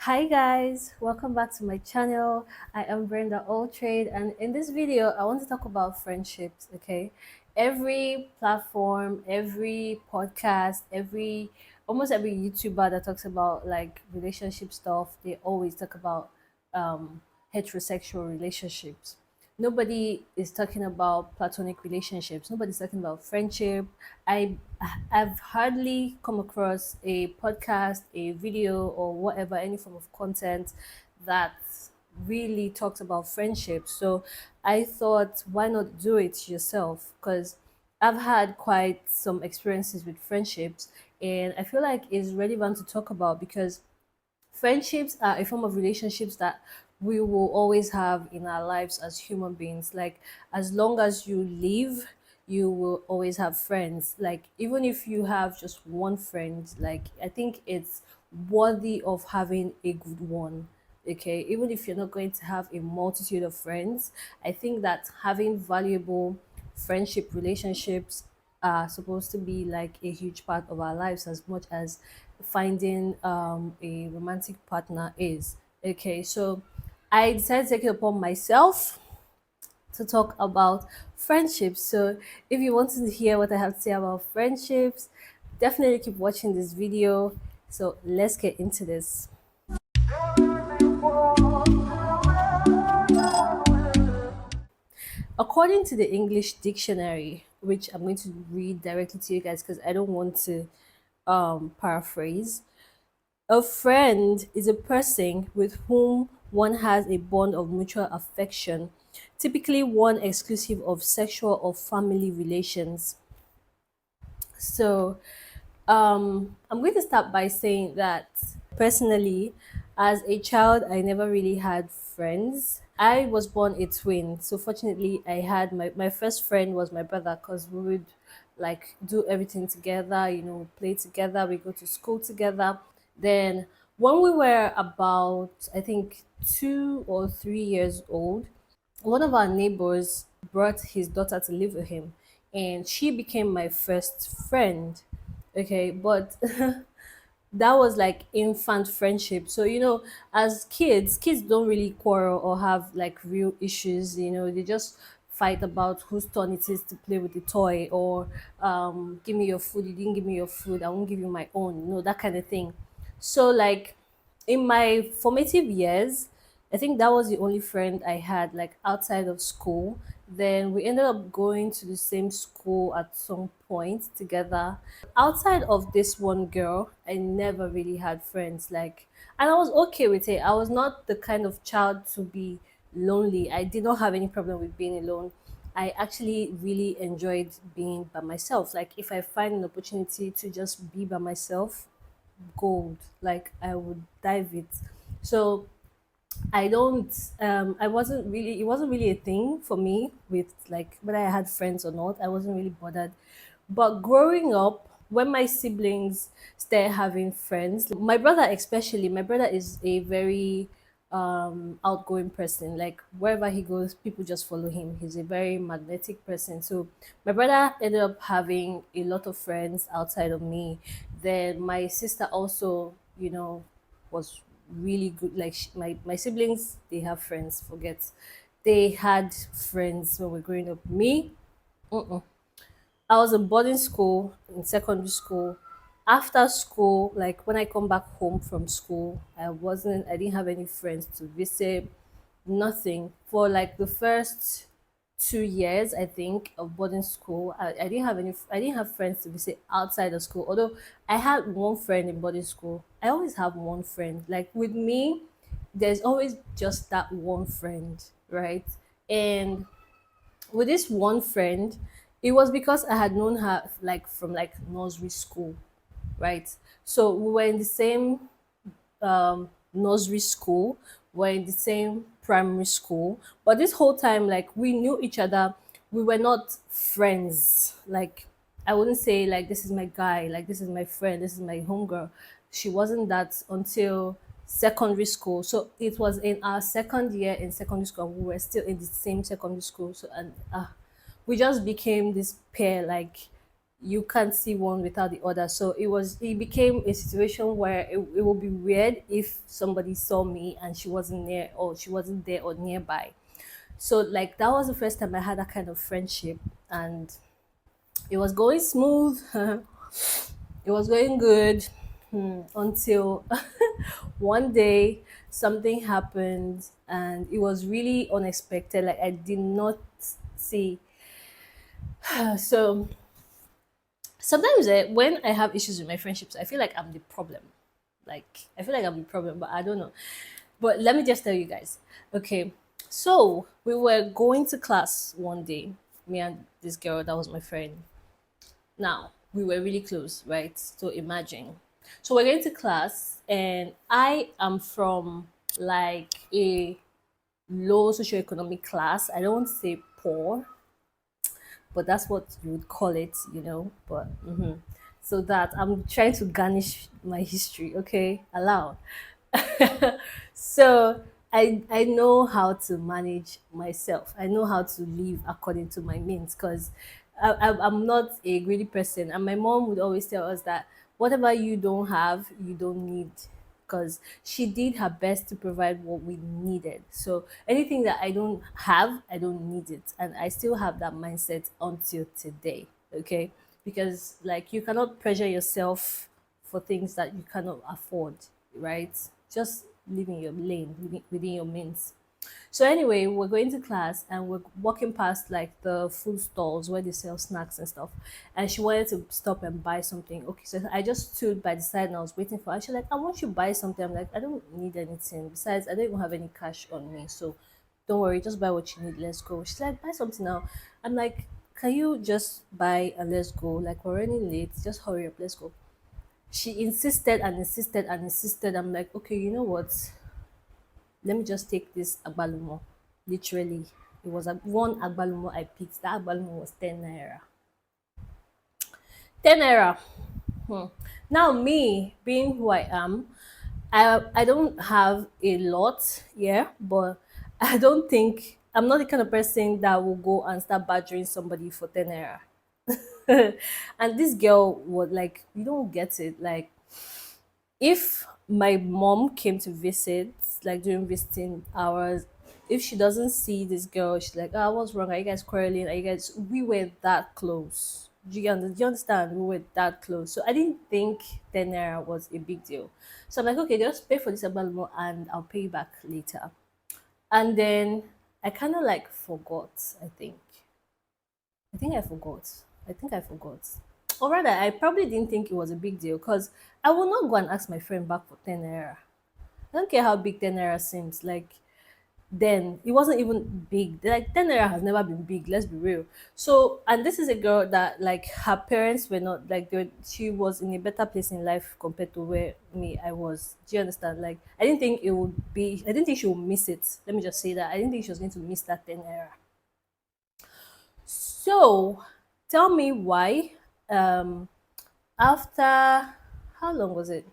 Hi guys, welcome back to my channel. I am Brenda Altraide, and in this video I want to talk about friendships, okay? Every platform, every podcast, every almost every YouTuber that talks about like relationship stuff, they always talk about heterosexual relationships. Nobody is talking about platonic relationships. Nobody's talking about friendship. I I've hardly come across a podcast, a video, or whatever, any form of content that really talks about friendship. So I thought, why not do it yourself? Because I've had quite some experiences with friendships, and I feel like it's relevant to talk about because friendships are a form of relationships that we will always have in our lives as human beings. Like, as long as you live, you will always have friends. Like, even if you have just one friend, like, I think it's worthy of having a good one. Okay, even if you're not going to have a multitude of friends, I think that having valuable friendship relationships are supposed to be like a huge part of our lives as much as finding a romantic partner is. Okay, so I decided to take it upon myself to talk about friendships. So if you want to hear what I have to say about friendships, definitely keep watching this video. So let's get into this. According to the English dictionary, which I'm going to read directly to you guys because I don't want to paraphrase. A friend is a person with whom one has a bond of mutual affection, typically one exclusive of sexual or family relations. So, I'm going to start by saying that personally, as a child, I never really had friends. I was born a twin, so fortunately, I had my first friend was my brother because we would like do everything together, play together, we go to school together. Then, when we were about, I think, 2 or 3 years old, one of our neighbors brought his daughter to live with him, and she became my first friend. Okay, but that was like infant friendship. So, as kids don't really quarrel or have like real issues. They just fight about whose turn it is to play with the toy, or give me your food, you didn't give me your food, I won't give you my own, that kind of thing. So, like, in my formative years, I think that was the only friend I had like outside of school. Then we ended up going to the same school at some point together. Outside of this one girl, I never really had friends. Like, and I was okay with it. I was not the kind of child to be lonely. I did not have any problem with being alone. I actually really enjoyed being by myself. Like, if I find an opportunity to just be by myself, gold. Like, I would dive it. So I don't I wasn't really, it wasn't really a thing for me with like whether I had friends or not. I wasn't really bothered. But growing up, when my siblings started having friends, my brother especially, my brother is a very outgoing person. Like, wherever he goes, people just follow him. He's a very magnetic person. So my brother ended up having a lot of friends outside of me. Then my sister also, was really good. Like, my siblings, they have friends. Forget, they had friends when we were growing up. Me, I was in boarding school in secondary school. After school, like when I come back home from school, I didn't have any friends to visit, nothing. For like the first 2 years, I think, of boarding school, I didn't have friends to visit outside of school. Although I had one friend in boarding school. I always have one friend. Like, with me, there's always just that one friend, right? And with this one friend, it was because I had known her like from like nursery school, right? So we were in the same nursery school, we're in the same primary school, but this whole time, like, we knew each other. We were not friends. Like, I wouldn't say like this is my guy, like this is my friend, this is my homegirl. She wasn't that until secondary school. So it was in our second year in secondary school. We were still in the same secondary school. So, and we just became this pair. Like, you can't see one without the other. So it became a situation where it would be weird if somebody saw me and she wasn't near, or she wasn't there or nearby. So like that was the first time I had that kind of friendship, and it was going smooth. It was going good, until one day something happened, and it was really unexpected. Like I did not see. So sometimes when I have issues with my friendships, I feel like I'm the problem. Like I feel like I'm the problem, but I don't know. But let me just tell you guys. Okay, so we were going to class one day, me and this girl that was my friend. Now, we were really close, right? So imagine. So we're going to class, and I am from like a low socioeconomic class. I don't want to say poor, but that's what you would call it, But so that I'm trying to garnish my history, okay? Allow. So I know how to manage myself. I know how to live according to my means, because I'm not a greedy person, and my mom would always tell us that whatever you don't have, you don't need, because she did her best to provide what we needed. So anything that I don't have, I don't need it, and I still have that mindset until today. Okay, because like you cannot pressure yourself for things that you cannot afford, right? Just live in your lane, within your means. So anyway, we're going to class and we're walking past like the food stalls where they sell snacks and stuff. And she wanted to stop and buy something. Okay, so I just stood by the side and I was waiting for her. She's like, I want you to buy something. I'm like, I don't need anything. Besides, I don't even have any cash on me. So don't worry, just buy what you need. Let's go. She's like, buy something now. I'm like, can you just buy and let's go? Like we're running late. Just hurry up. Let's go. She insisted and insisted and insisted. I'm like, okay, you know what? Let me just take this agbalumo. Literally, it was one agbalumo I picked. That agbalumo was 10 naira. 10 naira. Hmm. Now me being who I am, I don't have a lot, yeah, but I don't think I'm not the kind of person that will go and start badgering somebody for 10 naira. And this girl would like, you don't get it. Like if my mom came to visit, like during visiting hours, if she doesn't see this girl, she's like, "Ah, what's wrong? Are you guys quarreling? Are you guys?" We were that close. Do you understand? We were that close. So I didn't think 10 naira was a big deal. So I'm like, okay, just pay for this abalomo and I'll pay you back later. And then I kind of like forgot. I think I forgot. I think I forgot. Or rather, I probably didn't think it was a big deal because I will not go and ask my friend back for 10 naira. I don't care how big 10 naira seems. Like, then it wasn't even big. Like, 10 naira has never been big, let's be real. So, and this is a girl that, like, her parents were not, like, she was in a better place in life compared to where I was. Do you understand? Like, I didn't think she would miss it. Let me just say that. I didn't think she was going to miss that 10 naira. So, tell me why. Um, after how long was it?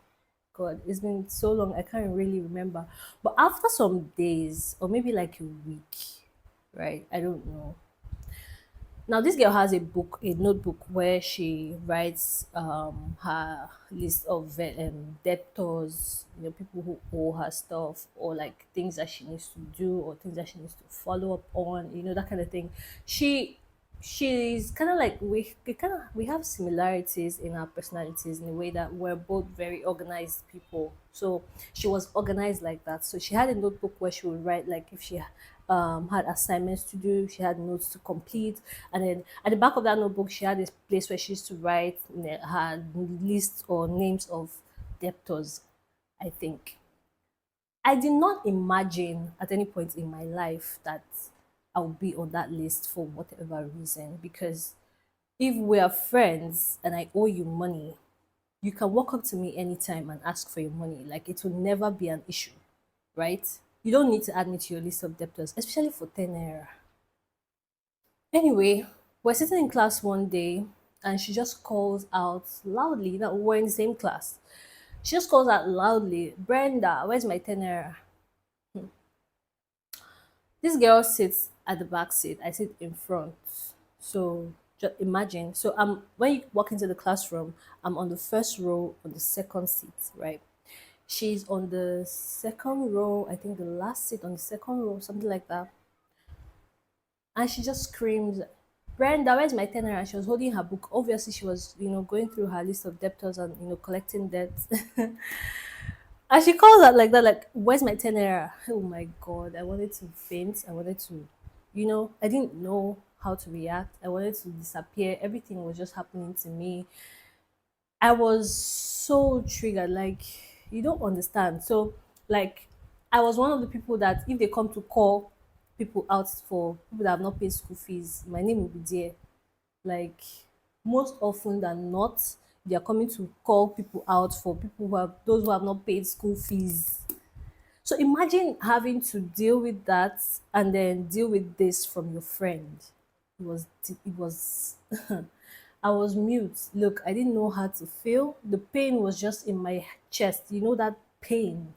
God, it's been so long I can't really remember. But after some days, or maybe like a week, right? I don't know. Now this girl has a notebook where she writes her list of debtors, people who owe her stuff, or like things that she needs to do, or things that she needs to follow up on, that kind of thing. She she's kind of like we have similarities in our personalities in a way that we're both very organized people. So she was organized like that. So she had a notebook where she would write, like, if she had assignments to do, she had notes to complete, and then at the back of that notebook she had this place where she used to write her list or names of debtors, I think. I did not imagine at any point in my life that I would be on that list for whatever reason. Because if we are friends and I owe you money, you can walk up to me anytime and ask for your money. Like, it will never be an issue, right? You don't need to add me to your list of debtors, especially for 10 naira. Anyway, we're sitting in class one day and she just calls out loudly. Now, we're in the same class. She just calls out loudly, Brenda, where's my 10 naira? This girl sits at the back seat. I sit in front. So Just imagine. So when you walk into the classroom, I'm on the first row on the second seat, right? She's on the second row, I think the last seat on the second row, something like that. And she just screams, Brenda, where's my tenner? And she was holding her book. Obviously, she was, going through her list of debtors and, collecting debts. And she calls out like that, like, where's my tenner? Oh my God. I wanted to faint. I wanted to, I didn't know how to react. I wanted to disappear. Everything was just happening to me. I was so triggered, like you don't understand. So, like, I was one of the people that if they come to call people out for people that have not paid school fees, my name will be there. Like, most often than not, they are coming to call people out for people who have those who have not paid school fees. So imagine having to deal with that and then deal with this from your friend. It was I was mute. Look, I didn't know how to feel. The pain was just in my chest. You know that pain.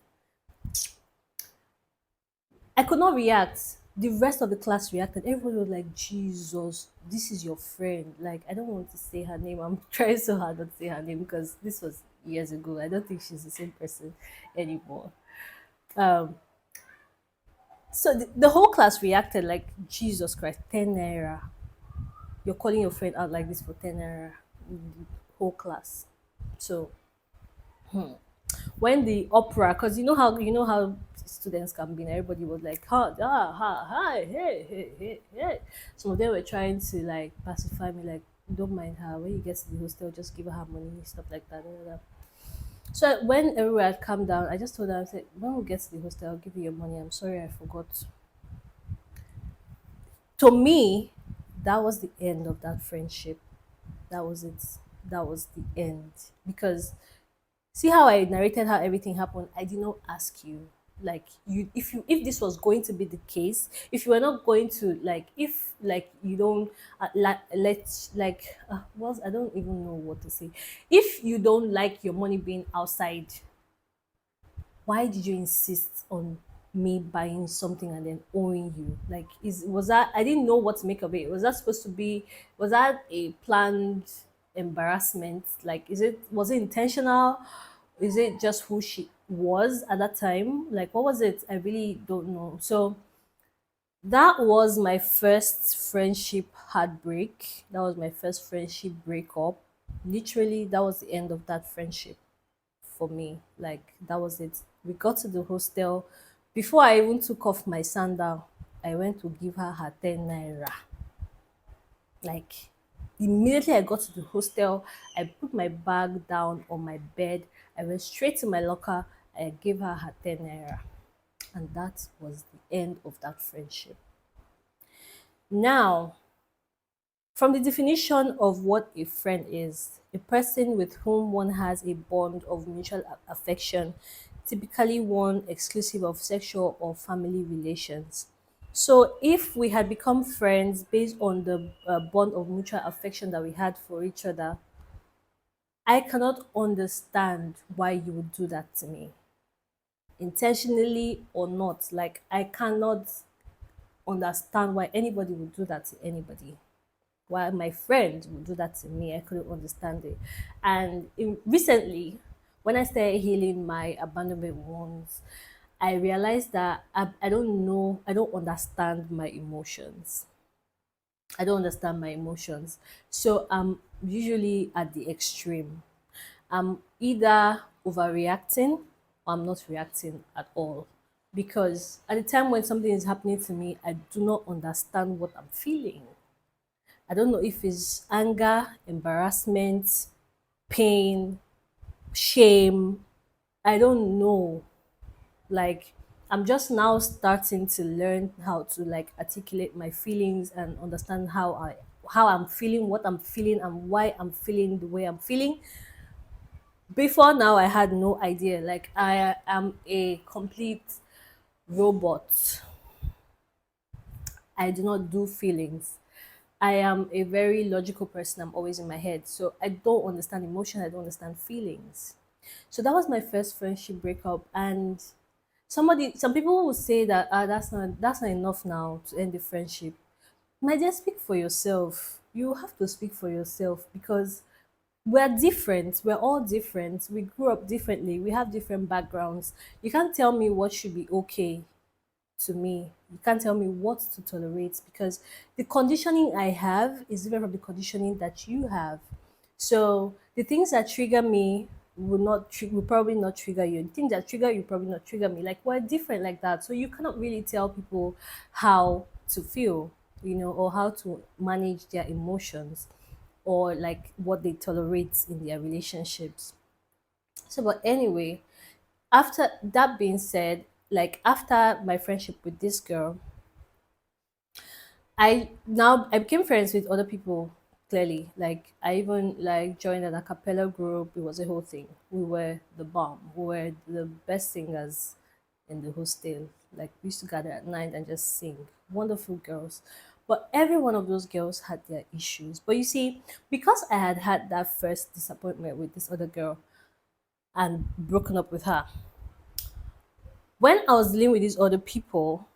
I could not react. The rest of the class reacted. Everybody was like, Jesus, this is your friend. Like, I don't want to say her name. I'm trying so hard not to say her name because this was years ago. I don't think she's the same person anymore. Um, so the whole class reacted like, Jesus Christ, 10 naira. You're calling your friend out like this for 10 naira. The whole class. So when the opera, because you know how students can be, and everybody was like, ha, ah, ha, hi, hey, hey, hey, hey. Some of them were trying to like pacify me, like, don't mind her. When you get to the hostel, just give her her money, stuff like that. Da, da, da. So when everywhere had calmed down, I just told her, I said, when we get to the hostel, I'll give you your money. I'm sorry, I forgot. To me, that was the end of that friendship. That was it. That was the end. Because see how I narrated how everything happened. I did not ask you. Like, if this was going to be the case, if you were not going to, like, if like you don't let like well, I don't even know what to say. If you don't like your money being outside, why did you insist on me buying something and then owing you? Like, is was that, I didn't know what to make of it. Was that supposed to be, was that a planned embarrassment? Like, was it intentional? Is it just who she was at that time? Like, what was it? I really don't know. So that was my first friendship heartbreak. That was my first friendship breakup. Literally, that was the end of that friendship for me. Like, that was it. We got to the hostel. Before I even took off my sandal, I went to give her her 10 naira. Like, immediately I got to the hostel, I put my bag down on my bed. I went straight to my locker. I gave her her 10 naira. And that was the end of that friendship. Now, from the definition of what a friend is, a person with whom one has a bond of mutual affection, typically one exclusive of sexual or family relations. So, if we had become friends based on the bond of mutual affection that we had for each other, I cannot understand why you would do that to me, intentionally or not. Like, I cannot understand why anybody would do that to anybody. While my friend would do that to me, I couldn't understand it. And recently, when I started healing my abandonment wounds, I realized that I don't know, I don't understand my emotions. I don't understand my emotions. So I'm usually at the extreme. I'm either overreacting or I'm not reacting at all. Because at the time when something is happening to me, I do not understand what I'm feeling. I don't know if it's anger, embarrassment, pain, shame. I don't know. Like, I'm just now starting to learn how to like articulate my feelings and understand how I'm feeling, what I'm feeling, and why I'm feeling the way I'm feeling. Before now, I had no idea. Like, I am a complete robot. I do not do feelings. I am a very logical person. I'm always in my head. So I don't understand emotion. I don't understand feelings. So that was my first friendship breakup. And some people will say that that's not enough now to end the friendship. My dear, speak for yourself. you have to speak for yourself, because we're different. We're all different. We grew up differently. We have different backgrounds. You can't tell me what should be okay to me. You can't tell me what to tolerate, because the conditioning I have is different from the conditioning that you have. So the things that trigger me will probably not trigger you. The things that trigger you probably not trigger me. Like, we're different like that. So you cannot really tell people how to feel, or how to manage their emotions, or like what they tolerate in their relationships. So, but anyway, after that being said, like after my friendship with this girl, I became friends with other people. Clearly, like I even like joined an a cappella group. It was a whole thing. We were the bomb. We were the best singers in the hostel. Like we used to gather at night and just sing. Wonderful girls. But every one of those girls had their issues. But you see, because I had had that first disappointment with this other girl and broken up with her, when I was dealing with these other people,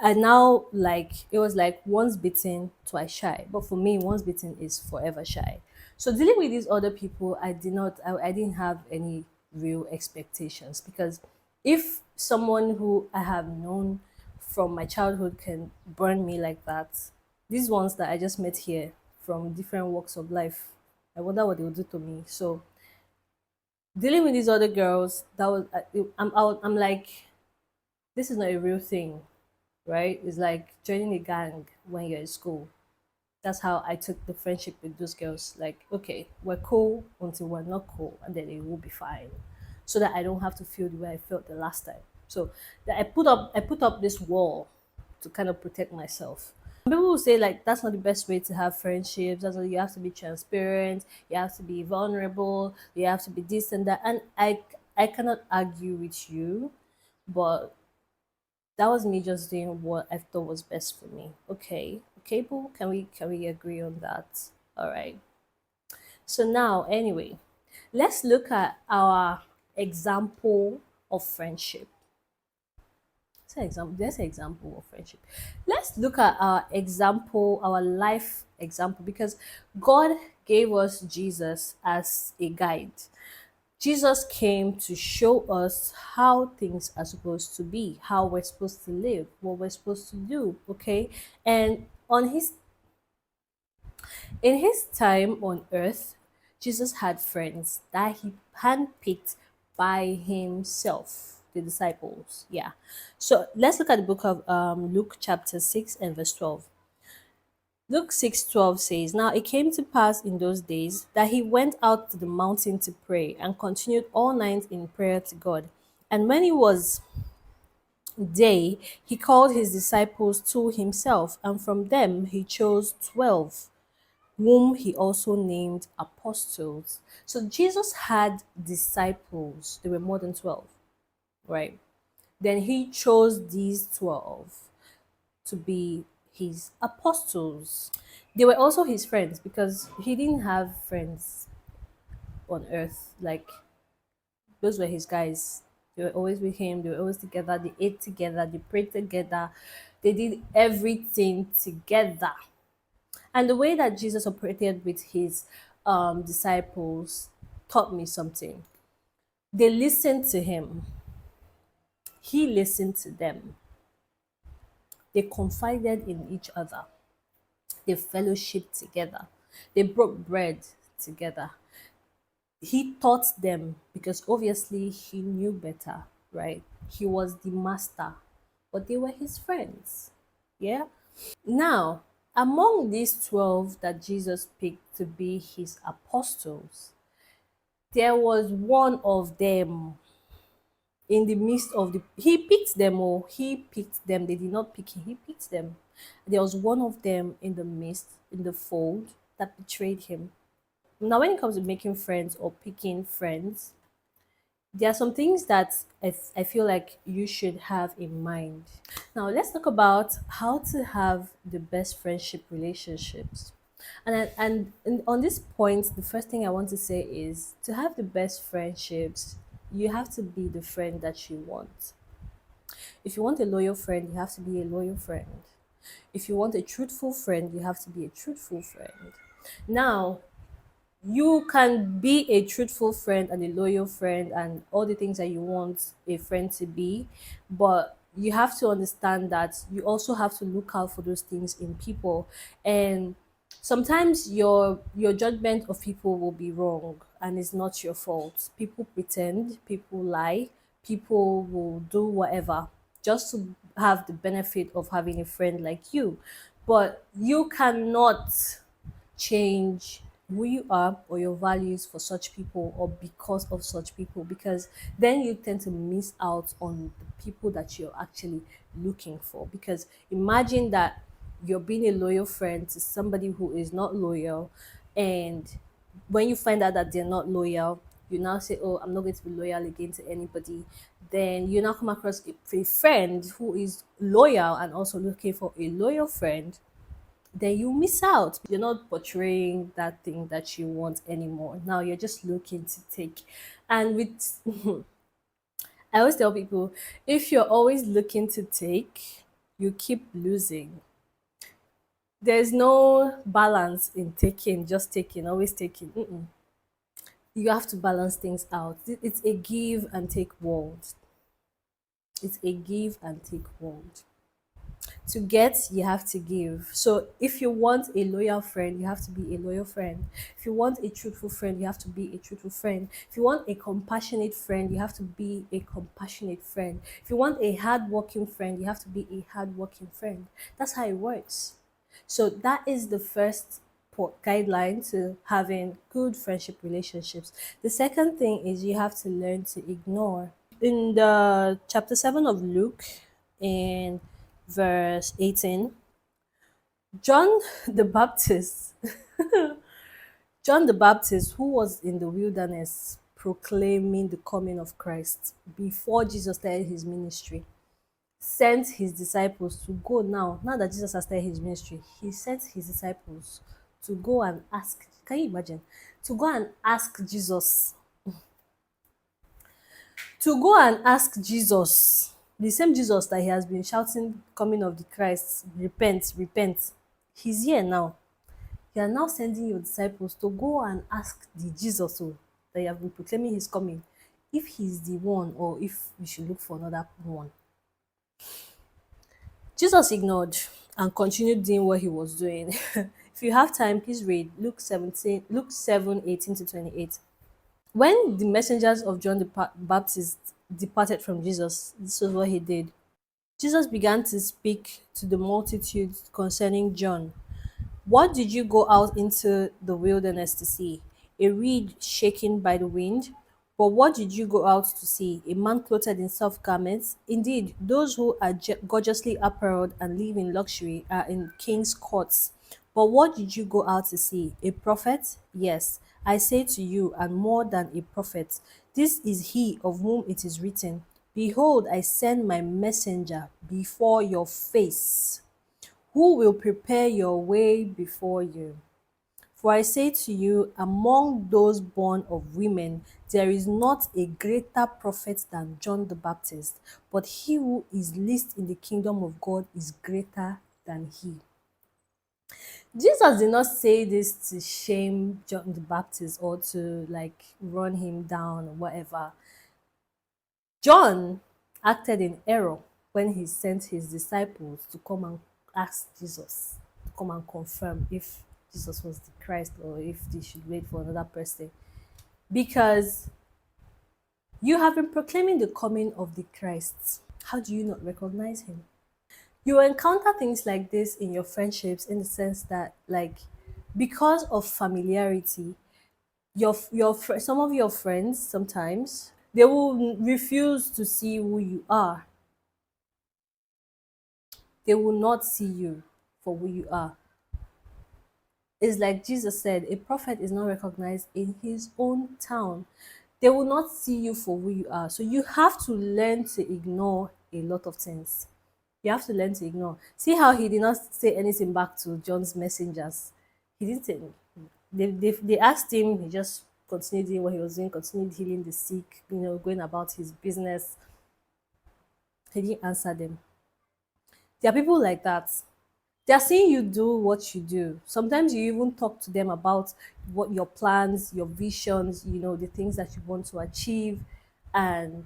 and now, like, it was like once bitten, twice shy. But for me, once bitten is forever shy. So dealing with these other people, I didn't have any real expectations, because if someone who I have known from my childhood can burn me like that, these ones that I just met here from different walks of life, I wonder what they will do to me. So dealing with these other girls, that was, I'm like, this is not a real thing, right? It's like joining a gang when you're in school. That's how I took the friendship with those girls. Like, okay, we're cool until we're not cool, and then it will be fine. So that I don't have to feel the way I felt the last time. So that I put up this wall to kind of protect myself. People will say like that's not the best way to have friendships. That's why you have to be transparent, you have to be vulnerable, you have to be this and that. And I cannot argue with you, but that was me just doing what I thought was best for me. Okay. Okay, boo, can we agree on that? All right. So now anyway, let's look at our example of friendship. That's an example of friendship. Let's look at our example, our life example, because God gave us Jesus as a guide. Jesus came to show us how things are supposed to be, how we're supposed to live, what we're supposed to do, okay? And in his time on earth, Jesus had friends that he handpicked by himself, the disciples. Yeah. So let's look at the book of Luke chapter 6 and verse 12. Luke 6:12 says, "Now it came to pass in those days that he went out to the mountain to pray and continued all night in prayer to God. And when it was day, he called his disciples to himself, and from them he chose 12, whom he also named apostles." So Jesus had disciples, there were more than 12, right? Then he chose these 12 to be his apostles. They were also his friends, because he didn't have friends on earth. Like, those were his guys. They were always with him, they were always together, they ate together, they prayed together, they did everything together. And the way that Jesus operated with his disciples taught me something. They listened to him, he listened to them, they confided in each other, they fellowshiped together, they broke bread together. He taught them because obviously he knew better, right? He was the master, but they were his friends. Yeah. Now, among these 12 that Jesus picked to be his apostles, there was one of them in the midst of the. He picked them, or he picked them. They did not pick him, he picked them. There was one of them in the midst, in the fold, that betrayed him. Now, when it comes to making friends or picking friends, there are some things that I feel like you should have in mind. Now, let's talk about how to have the best friendship relationships. And on this point, the first thing I want to say is to have the best friendships, you have to be the friend that you want. If you want a loyal friend, you have to be a loyal friend. If you want a truthful friend, you have to be a truthful friend. Now, you can be a truthful friend and a loyal friend and all the things that you want a friend to be, but you have to understand that you also have to look out for those things in people. And sometimes your judgment of people will be wrong and it's not your fault. People pretend, people lie, people will do whatever just to have the benefit of having a friend like you. But you cannot change who you are or your values for such people or because of such people, because then you tend to miss out on the people that you're actually looking for. Because imagine that you're being a loyal friend to somebody who is not loyal, and when you find out that they're not loyal, you now say, oh, I'm not going to be loyal again to anybody. Then you now come across a friend who is loyal and also looking for a loyal friend, then you miss out. You're not portraying that thing that you want anymore. Now you're just looking to take. And with, I always tell people, if you're always looking to take, you keep losing. There's no balance in taking, just taking, always taking. Mm-mm. You have to balance things out. It's a give and take world. It's a give and take world. To get, you have to give. So if you want a loyal friend, you have to be a loyal friend. If you want a truthful friend, you have to be a truthful friend. If you want a compassionate friend, you have to be a compassionate friend. If you want a hardworking friend, you have to be a hardworking friend. That's how it works. So that is the first guideline to having good friendship relationships. The second thing is you have to learn to ignore. In the chapter 7 of Luke, in verse 18, John the Baptist, John the Baptist, who was in the wilderness proclaiming the coming of Christ before Jesus started his ministry, sent his disciples to go now that Jesus has started his ministry, he sent his disciples to go and ask, can you imagine? To go and ask Jesus, to go and ask Jesus, the same Jesus that he has been shouting, coming of the Christ, repent, repent. He's here now. You are now sending your disciples to go and ask the Jesus that you have been proclaiming his coming, if he's the one or if we should look for another one. Jesus ignored and continued doing what he was doing. If you have time, please read Luke 7:18 to 28. When the messengers of John the Baptist departed from Jesus, this was what he did. Jesus began to speak to the multitudes concerning John. What did you go out into the wilderness to see? A reed shaken by the wind? But what did you go out to see? A man clothed in soft garments? Indeed, those who are gorgeously apparelled and live in luxury are in king's courts. But what did you go out to see? A prophet? Yes, I say to you, and more than a prophet. This is he of whom it is written, behold, I send my messenger before your face, who will prepare your way before you. For I say to you, among those born of women, there is not a greater prophet than John the Baptist, but he who is least in the kingdom of God is greater than he. Jesus did not say this to shame John the Baptist or to like run him down or whatever. John acted in error when he sent his disciples to come and ask Jesus, to come and confirm if Jesus was the Christ or if they should wait for another person. Because you have been proclaiming the coming of the Christ. How do you not recognize him? You will encounter things like this in your friendships, in the sense that, like, because of familiarity, some of your friends sometimes they will refuse to see who you are. They will not see you for who you are. It's like Jesus said, a prophet is not recognized in his own town. They will not see you for who you are. So you have to learn to ignore a lot of things. You have to learn to ignore. See how he did not say anything back to John's messengers. He didn't say. They asked him. He just continued doing what he was doing, continued healing the sick, going about his business. He didn't answer them. There are people like that. They're seeing you do what you do. Sometimes you even talk to them about what your plans, your visions, the things that you want to achieve, and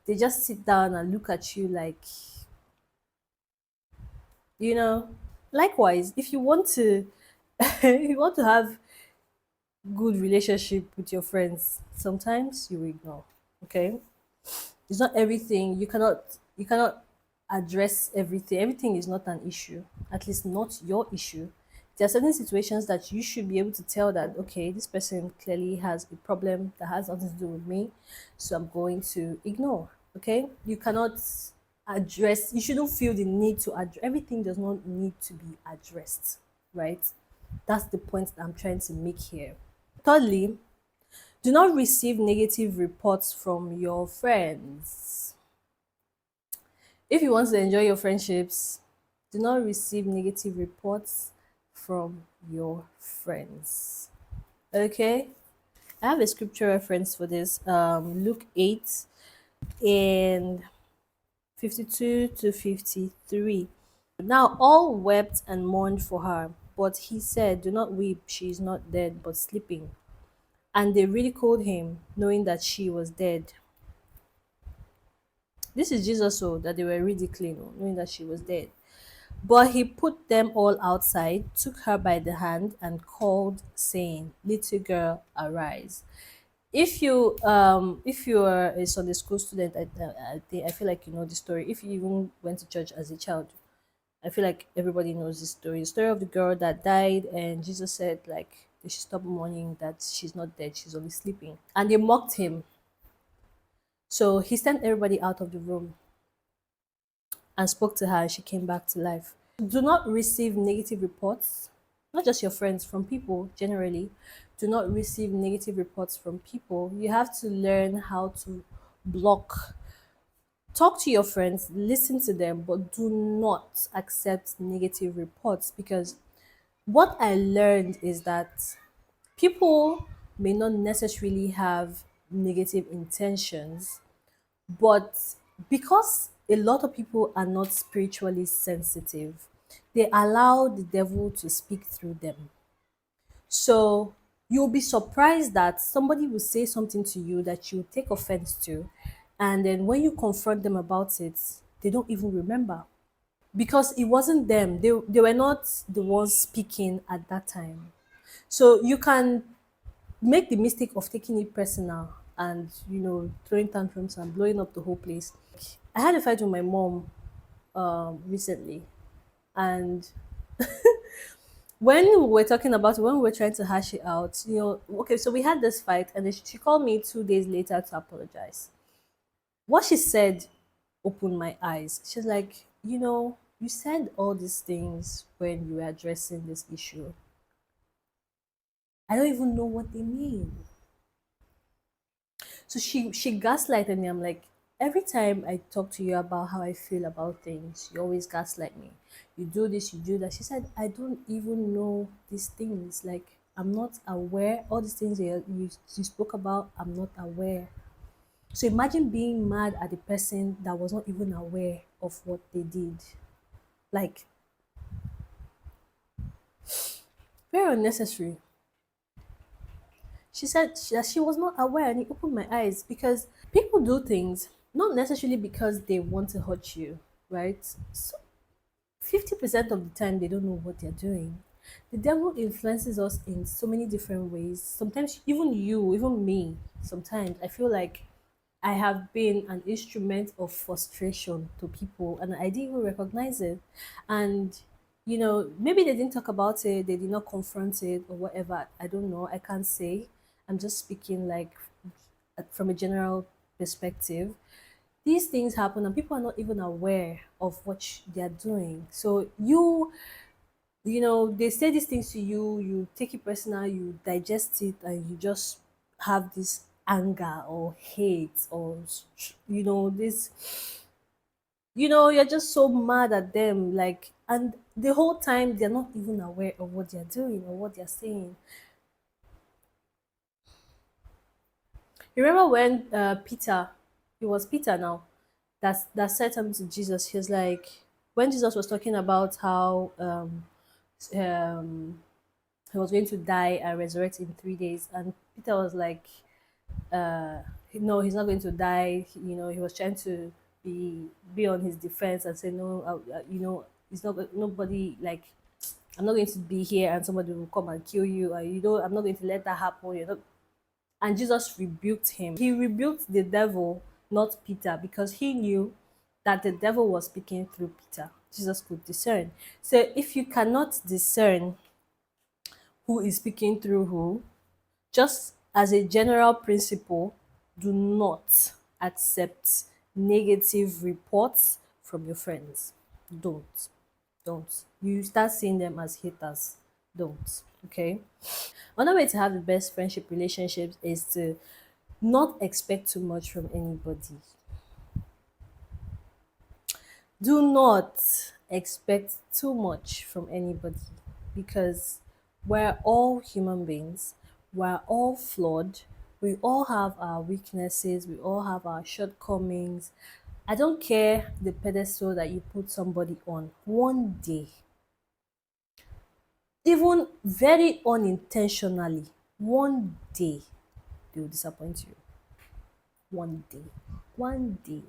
they just sit down and look at you like, you know. Likewise, if you want to, if you want to have good relationship with your friends, sometimes you ignore. Okay, it's not everything. You cannot address everything. Everything is not an issue, at least not your issue. There are certain situations that you should be able to tell that, okay, this person clearly has a problem that has nothing to do with me, so I'm going to ignore. Okay, you cannot address. You shouldn't feel the need to address. Everything does not need to be addressed, right? That's the point that I'm trying to make here. Thirdly, do not receive negative reports from your friends. If you want to enjoy your friendships, do not receive negative reports from your friends. Okay? I have a scripture reference for this. Luke 8 and 52 to 53. Now all wept and mourned for her, but he said, "Do not weep, she is not dead, but sleeping." And they ridiculed him, knowing that she was dead. This is Jesus, so that they were ridiculing, knowing that she was dead. But he put them all outside, took her by the hand, and called, saying, "Little girl, arise." If you are a Sunday school student, I feel like you know the story. If you even went to church as a child, I feel like everybody knows this story. The story of the girl that died, and Jesus said like they should stop mourning that she's not dead, she's only sleeping. And they mocked him. So he sent everybody out of the room and spoke to her, and she came back to life. Do not receive negative reports, not just your friends, from people generally. Do not receive negative reports from people. You have to learn how to block. Talk to your friends, listen to them, but do not accept negative reports, because what I learned is that people may not necessarily have negative intentions, but because a lot of people are not spiritually sensitive, they allow the devil to speak through them. So you'll be surprised that somebody will say something to you that you take offense to, and then when you confront them about it, they don't even remember, because it wasn't them. They were not the ones speaking at that time. So you can make the mistake of taking it personal and throwing tantrums and blowing up the whole place. I had a fight with my mom recently, and when we were talking about it, when we were trying to hash it out, okay, so we had this fight, and then she called me 2 days later to apologize. What she said opened my eyes. She's like, you said all these things when you were addressing this issue. I don't even know what they mean. So she gaslighted me. I'm like, every time I talk to you about how I feel about things, you always gaslight me. You do this, you do that. She said, I don't even know these things. Like, I'm not aware. All these things you spoke about, I'm not aware. So imagine being mad at the person that was not even aware of what they did. Like, very unnecessary. She said that she was not aware, and it opened my eyes, because people do things not necessarily because they want to hurt you, right? So 50% of the time they don't know what they're doing. The devil influences us in so many different ways. Sometimes even you, even me, sometimes I feel like I have been an instrument of frustration to people, and I didn't even recognize it. And maybe they didn't talk about it, they did not confront it or whatever. I don't know. I can't say. I'm just speaking like from a general perspective. These things happen, and people are not even aware of what they're doing. So they say these things to you, you take it personal, you digest it, and you just have this anger or hate, or this, you're just so mad at them, like, and the whole time they're not even aware of what they're doing or what they're saying. You remember when Peter, it was Peter now, that said something to Jesus. He was like, when Jesus was talking about how um, he was going to die and resurrect in 3 days, and Peter was like, uh, no, he's not going to die. You know, he was trying to be be on his defense and say, no, you know, it's not nobody like I'm not going to be here and somebody will come and kill you. You know, I'm not going to let that happen. You know, and Jesus rebuked him. He rebuked the devil, not Peter, because he knew that the devil was speaking through Peter. Jesus could discern. So if you cannot discern who is speaking through who, just as a general principle, do not accept negative reports from your friends. Don't. Don't. You start seeing them as haters. Don't. Okay? Another way to have the best friendship relationships is to not expect too much from anybody. Do not expect too much from anybody because we're all human beings, we're all flawed, we all have our weaknesses, we all have our shortcomings. I don't care the pedestal that you put somebody on. One day, even very unintentionally, one day they will disappoint you. One day. One day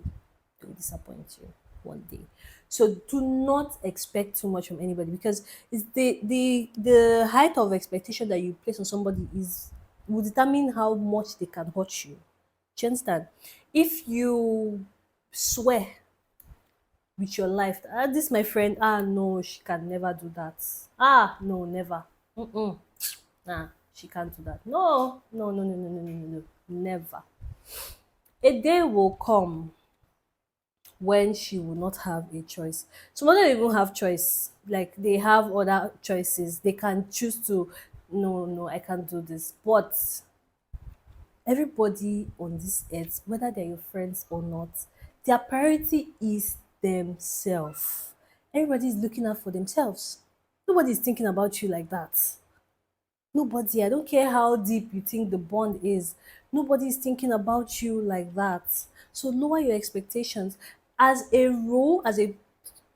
they will disappoint you. One day. So do not expect too much from anybody because it's the height of expectation that you place on somebody is will determine how much they can hurt you. Do you understand? If you swear with your life, this my friend, no, she can never do that. No, never. Mm-mm. She can't do that. No, no, no, no, no, no, no, no, no. Never. A day will come when she will not have a choice. Some of them even have choice. Like they have other choices. They can choose to, no, no, I can't do this. But everybody on this earth, whether they're your friends or not, their priority is themselves. Everybody is looking out for themselves. Nobody is thinking about you like that. Nobody, I don't care how deep you think the bond is, nobody is thinking about you like that. So lower your expectations. As a rule, as a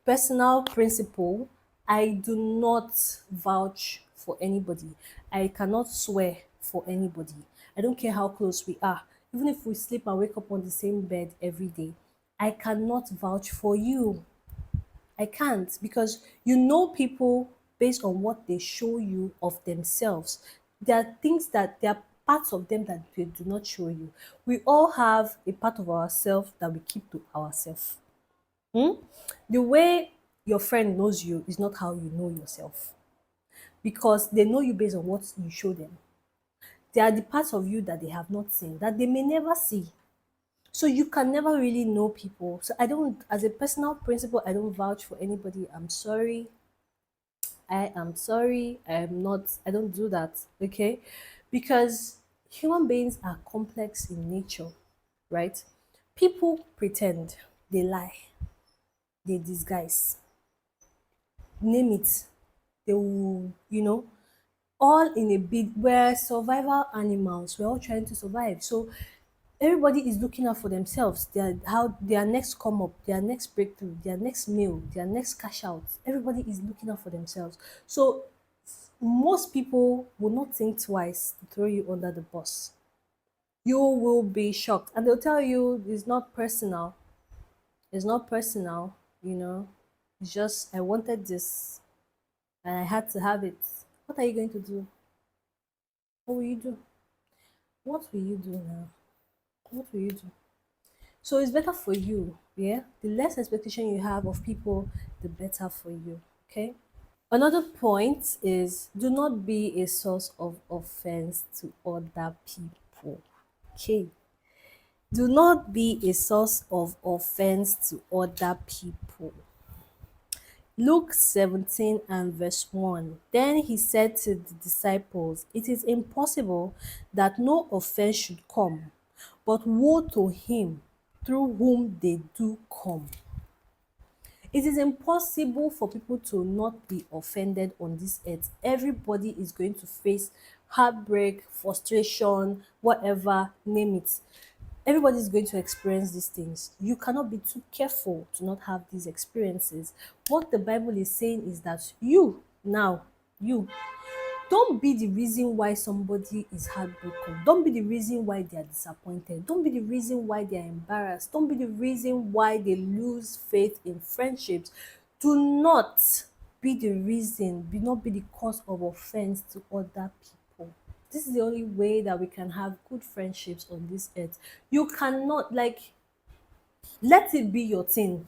personal principle, I do not vouch for anybody. I cannot swear for anybody. I don't care how close we are. Even if we sleep and wake up on the same bed every day, I cannot vouch for you. I can't because you know people based on what they show you of themselves. There are things that there are parts of them that they do not show you. We all have a part of ourselves that we keep to ourselves. The way your friend knows you is not how you know yourself because they know you based on what you show them. There are the parts of you that they have not seen that they may never see. So you can never really know people. So I don't, as a personal principle, I don't vouch for anybody. I'm sorry. I am sorry. I don't do that. Okay. Because human beings are complex in nature, right? People pretend, they lie, they disguise, name it. They will, all in a bid. We're survival animals. We're all trying to survive. So everybody is looking out for themselves. Their next come up, their next breakthrough, their next meal, their next cash out. Everybody is looking out for themselves. So most people will not think twice to throw you under the bus. You will be shocked, and they'll tell you it's not personal. It's not personal, you know. It's just I wanted this and I had to have it. What are you going to do? What will you do? What will you do now? What will you do? So it's better for you, yeah? The less expectation you have of people, the better for you, okay? Another point is do not be a source of offense to other people, okay? Do not be a source of offense to other people. Luke 17 and verse 1. Then he said to the disciples, it is impossible that no offense should come, but woe to him through whom they do come. It is impossible for people to not be offended on this earth. Everybody is going to face heartbreak, frustration, whatever, name it. Everybody's going to experience these things. You cannot be too careful to not have these experiences. What the Bible is saying is that you don't be the reason why somebody is heartbroken. Don't be the reason why they are disappointed. Don't be the reason why they are embarrassed. Don't be the reason why they lose faith in friendships. Do not be the reason, be not be the cause of offense to other people. This is the only way that we can have good friendships on this earth. You cannot, like, let it be your thing.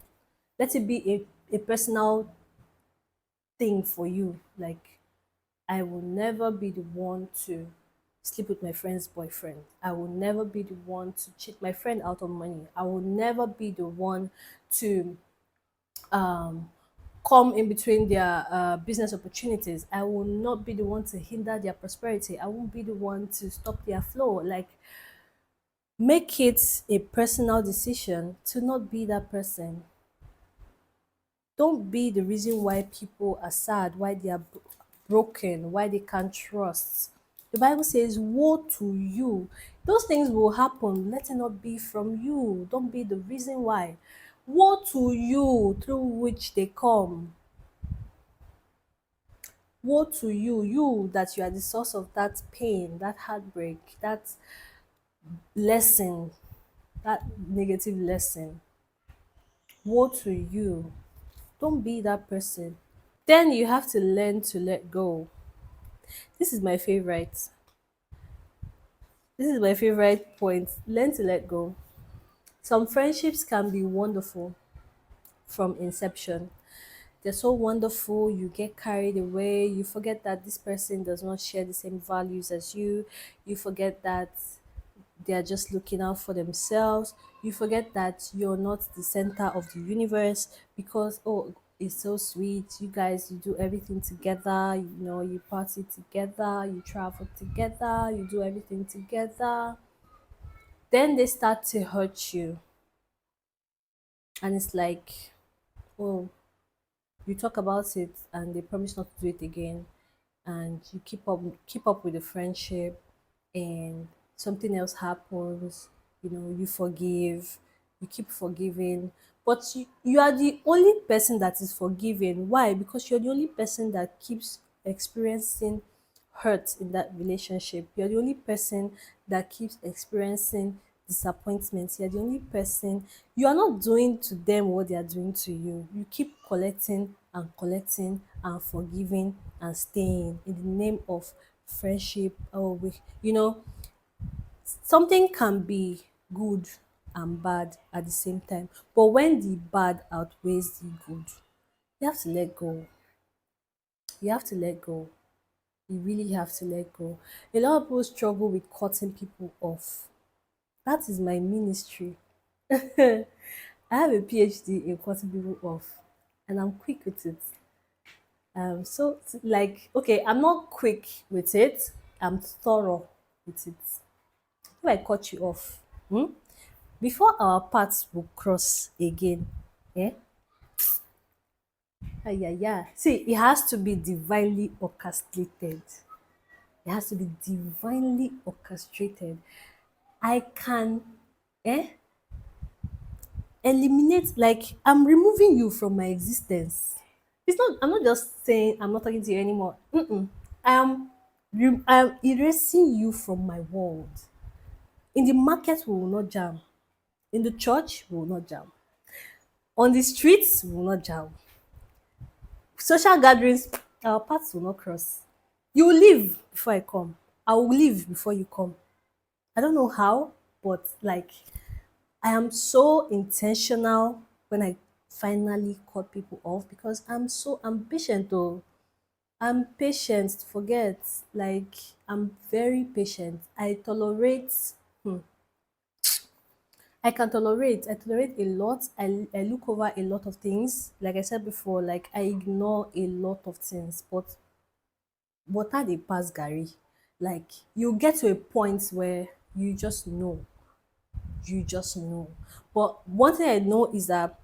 Let it be a personal thing for you. Like, I will never be the one to sleep with my friend's boyfriend. I will never be the one to cheat my friend out of money. I will never be the one to come in between their business opportunities. I will not be the one to hinder their prosperity. I won't be the one to stop their flow. Like, make it a personal decision to not be that person. Don't be the reason why people are sad, why they are broken, why they can't trust. The Bible says, woe to you. Those things will happen. Let it not be from you. Don't be the reason why. Woe to you through which they come. Woe to you, you that you are the source of that pain, that heartbreak, that lesson, that negative lesson. Woe to you. Don't be that person. Then you have to learn to let go. This is my favorite. This is my favorite point. Learn to let go. Some friendships can be wonderful from inception. They're so wonderful, you get carried away, you forget that this person does not share the same values as you forget that they are just looking out for themselves. You forget that you're not the center of the universe because, oh, it's so sweet. You guys, you do everything together. You know, you party together, you travel together, you do everything together. Then they start to hurt you, and it's like, oh, you talk about it, and they promise not to do it again, and you keep up with the friendship, and something else happens, you forgive, you keep forgiving, but you are the only person that is forgiven. Why? Because you're the only person that keeps experiencing hurt in that relationship. You're the only person that keeps experiencing disappointment. You're the only person. You are not doing to them what they are doing to you. You keep collecting and forgiving and staying in the name of friendship. Oh, something can be good and bad at the same time, but when the bad outweighs the good, you have to let go. You have to let go. You really have to let go. A lot of people struggle with cutting people off. That is my ministry. I have a PhD in cutting people off, and I'm quick with it. Like, okay, I'm not quick with it. I'm thorough with it. If I cut you off, before our paths will cross again, eh? Ah, yeah, yeah. See, it has to be divinely orchestrated. It has to be divinely orchestrated. I can, eh, eliminate, like, I'm removing you from my existence. It's not, I'm not just saying I'm not talking to you anymore. Mm-mm. I'm erasing you from my world. In the market, we will not jam. In the church, we will not jam. On the streets, we will not jam. Social gatherings, our paths will not cross. You will leave before I come. I will leave before you come. I don't know how, but like, I am so intentional when I finally cut people off because I'm patient though. I'm patient, forget. Like, I'm very patient. I tolerate a lot. I look over a lot of things. Like I said before, like, I ignore a lot of things. But water they pass Gary. Like, you get to a point where you just know. You just know. But one thing I know is that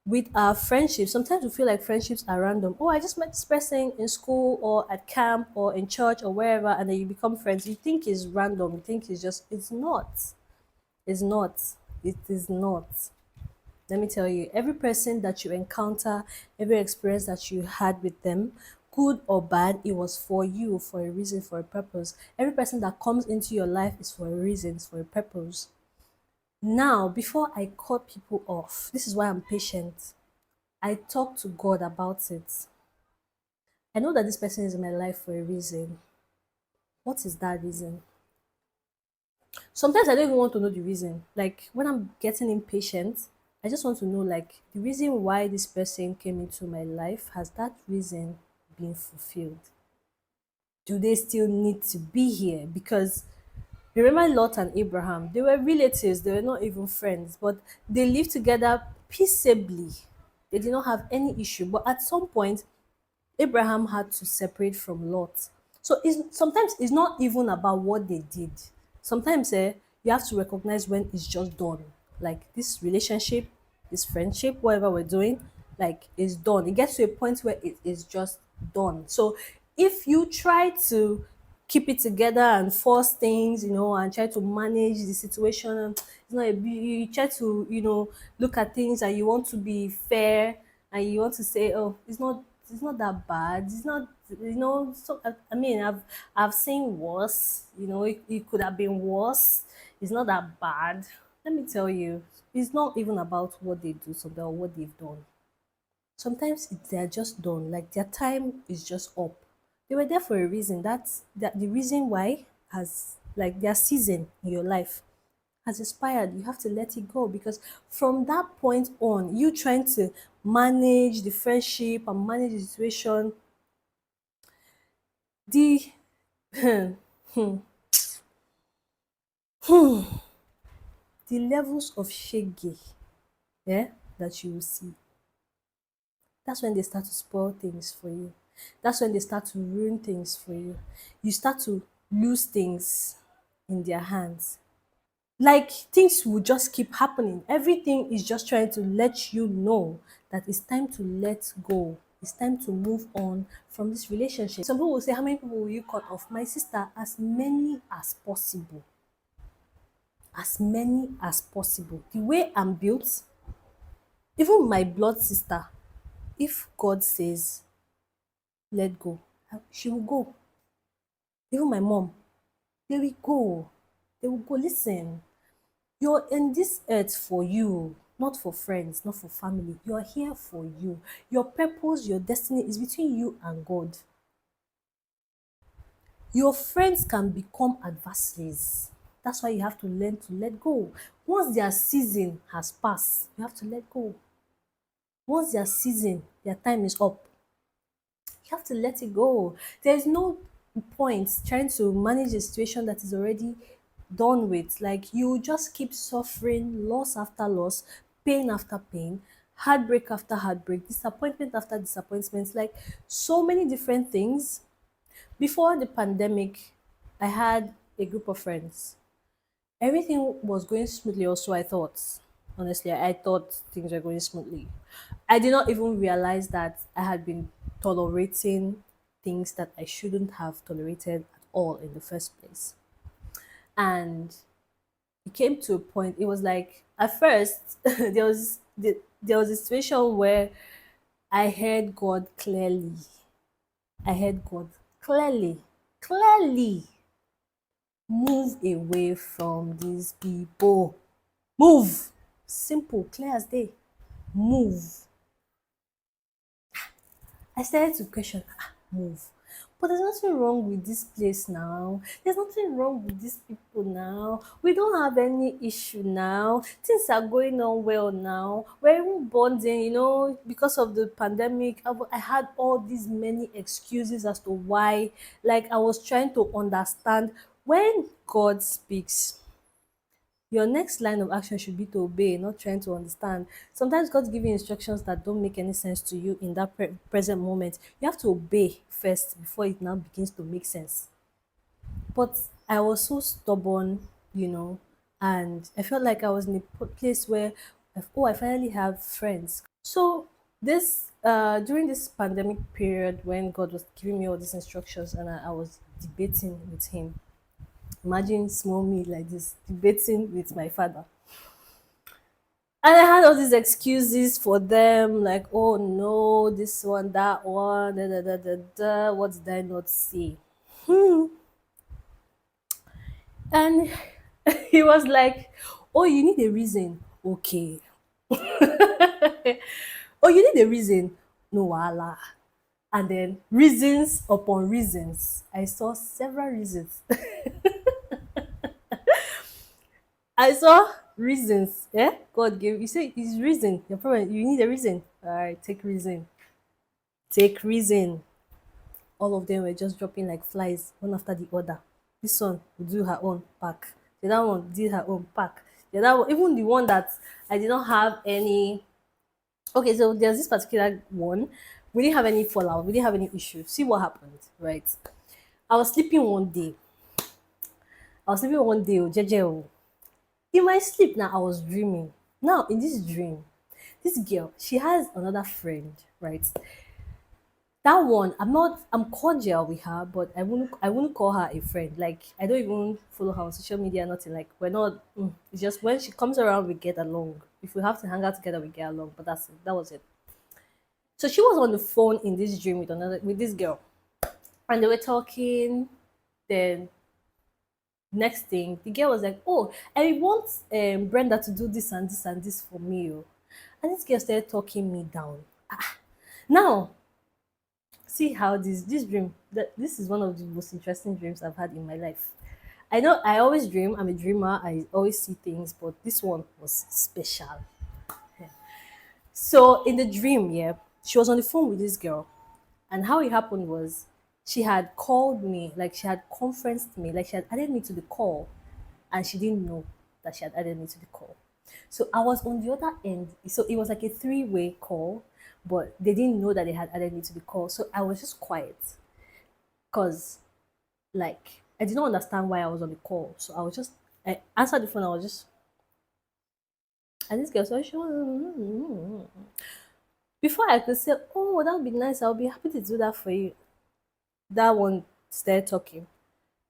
with our friendships, sometimes we feel like friendships are random. Oh, I just met this person in school or at camp or in church or wherever, and then you become friends. You think it's random. You think it's not. It's not. It is not. Let me tell you, every person that you encounter, every experience that you had with them, good or bad, it was for you, for a reason, for a purpose. Every person that comes into your life is for a reason, it's for a purpose. Now, before I cut people off, this is why I'm patient. I talk to God about it. I know that this person is in my life for a reason. What is that reason? Sometimes I don't even want to know the reason. Like when I'm getting impatient, I just want to know like the reason why this person came into my life, has that reason been fulfilled? Do they still need to be here? Because remember Lot and Abraham, they were relatives, they were not even friends, but they lived together peaceably. They did not have any issue. But at some point, Abraham had to separate from Lot. So sometimes it's not even about what they did. Sometimes you have to recognize when it's just done. Like this relationship, this friendship, whatever we're doing, like it's done. It gets to a point where it is just done. So if you try to keep it together and force things, and try to manage the situation, it's not you try to, look at things and you want to be fair and you want to say, oh, it's not that bad. It's not, so I mean, I've seen worse. It could have been worse. It's not that bad. Let me tell you, it's not even about what they do sometimes or what they've done. Sometimes they're just done. Like their time is just up. They were there for a reason. That the reason why has like their season in your life has expired. You have to let it go because from that point on, you trying to manage the friendship and manage the situation, the the levels of shaggy, yeah, that you will see. That's when they start to spoil things for you. That's when they start to ruin things for you. You start to lose things in their hands. Like things will just keep happening. Everything is just trying to let you know that it's time to let go. It's time to move on from this relationship. Some people will say, how many people will you cut off? My sister, as many as possible. As many as possible. The way I'm built, even my blood sister, if God says, let go, she will go. Even my mom, they will go. They will go. Listen, you're in this earth for you, not for friends, not for family. You're here for you. Your purpose, your destiny is between you and God. Your friends can become adversaries. That's why you have to learn to let go. Once their season has passed, you have to let go. Once their season, their time is up, you have to let it go. There's no point trying to manage a situation that is already done with. Like you just keep suffering loss after loss, pain after pain, heartbreak after heartbreak, disappointment after disappointment, like so many different things. Before the pandemic, I had a group of friends. Everything was going smoothly, also, I thought. Honestly, I thought things were going smoothly. I did not even realize that I had been tolerating things that I shouldn't have tolerated at all in the first place. And it came to a point, it was like, at first, there was a situation where I heard God clearly. I heard God clearly, clearly. Move away from these people. Move. Simple, clear as day. Move. I started to question, move. But there's nothing wrong with this place now. There's nothing wrong with these people now. We don't have any issue now. Things are going on well now. We're even bonding, because of the pandemic. I had all these many excuses as to why. Like I was trying to understand when God speaks. Your next line of action should be to obey, not trying to understand. Sometimes God's giving instructions that don't make any sense to you in that present moment. You have to obey first before it now begins to make sense. But I was so stubborn, and I felt like I was in a place where, oh, I finally have friends. So this during this pandemic period when God was giving me all these instructions and I was debating with Him, Imagine small me like this debating with my father. And I had all these excuses for them, like, oh no, this one, that one, da da da da da. What did I not say? Hmm. And he was like, oh, you need a reason. Okay. Oh, you need a reason. No, wala. And then reasons upon reasons. I saw several reasons. I saw reasons. Yeah, God gave you say it's reason. Your problem. You need a reason. All right, take reason. Take reason. All of them were just dropping like flies, one after the other. This one would do her own pack. The other one did her own pack. The other one, even the one that I did not have any. Okay, so there's this particular one. We didn't have any fallout. We didn't have any issue. See what happened, right? I was sleeping one day. Oh, jeje. Oh. In my sleep now, I was dreaming. Now, in this dream, this girl, she has another friend, right? That one, I'm cordial with her, but I wouldn't call her a friend. Like, I don't even follow her on social media, nothing. Like, we're not, it's just when she comes around, we get along. If we have to hang out together, we get along, but that's it. That was it. So she was on the phone in this dream with this girl, and they were talking. Then next thing, the girl was like, "Oh, I want Brenda to do this and this and this for me." Oh. And this girl started talking me down. Now, see how this dream, that this is one of the most interesting dreams I've had in my life. I know I always dream. I'm a dreamer. I always see things, but this one was special. So in the dream, yeah, she was on the phone with this girl, and how it happened was she had called me, like she had conferenced me, like she had added me to the call, and she didn't know that she had added me to the call. So I was on the other end. So it was like a three-way call, but they didn't know that they had added me to the call. So I was just quiet because, like, I did not understand why I was on the call. So I answered the phone. I was just, and this girl said, before I could say, oh, that would be nice. I'll be happy to do that for you. That one started talking.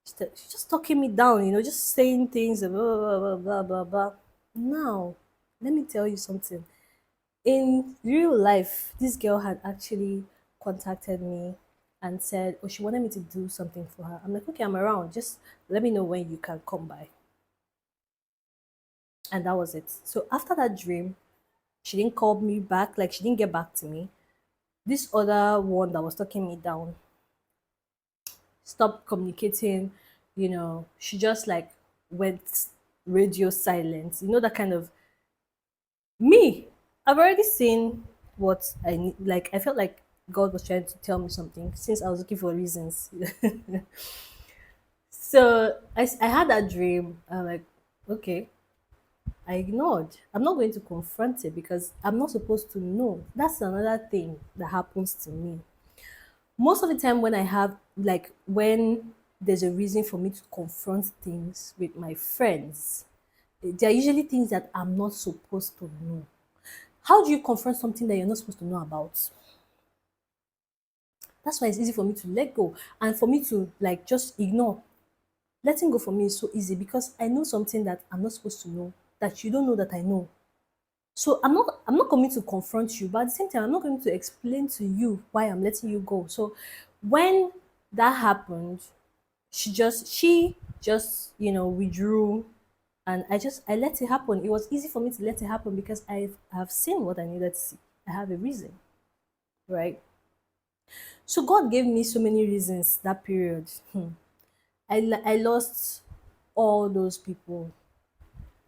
She's just talking me down, just saying things, blah, blah, blah, blah, blah, blah. Now, let me tell you something. In real life, this girl had actually contacted me and said, oh, she wanted me to do something for her. I'm like, okay, I'm around. Just let me know when you can come by. And that was it. So after that dream, she didn't call me back, like she didn't get back to me. This other one that was talking me down stopped communicating, she just like went radio silent. That kind of me. I've already seen what I need. Like, I felt like God was trying to tell me something since I was looking for reasons. So I had that dream. I'm like, okay, I ignored. I'm not going to confront it because I'm not supposed to know. That's another thing that happens to me. Most of the time when I have, like, when there's a reason for me to confront things with my friends, there are usually things that I'm not supposed to know. How do you confront something that you're not supposed to know about? That's why it's easy for me to let go and for me to, like, just ignore. Letting go for me is so easy because I know something that I'm not supposed to know, that you don't know that I know. So I'm not going to confront you, but at the same time, I'm not going to explain to you why I'm letting you go. So when that happened, she just withdrew, and I let it happen. It was easy for me to let it happen because I have seen what I needed to see. I have a reason, right? So God gave me so many reasons that period. I lost all those people,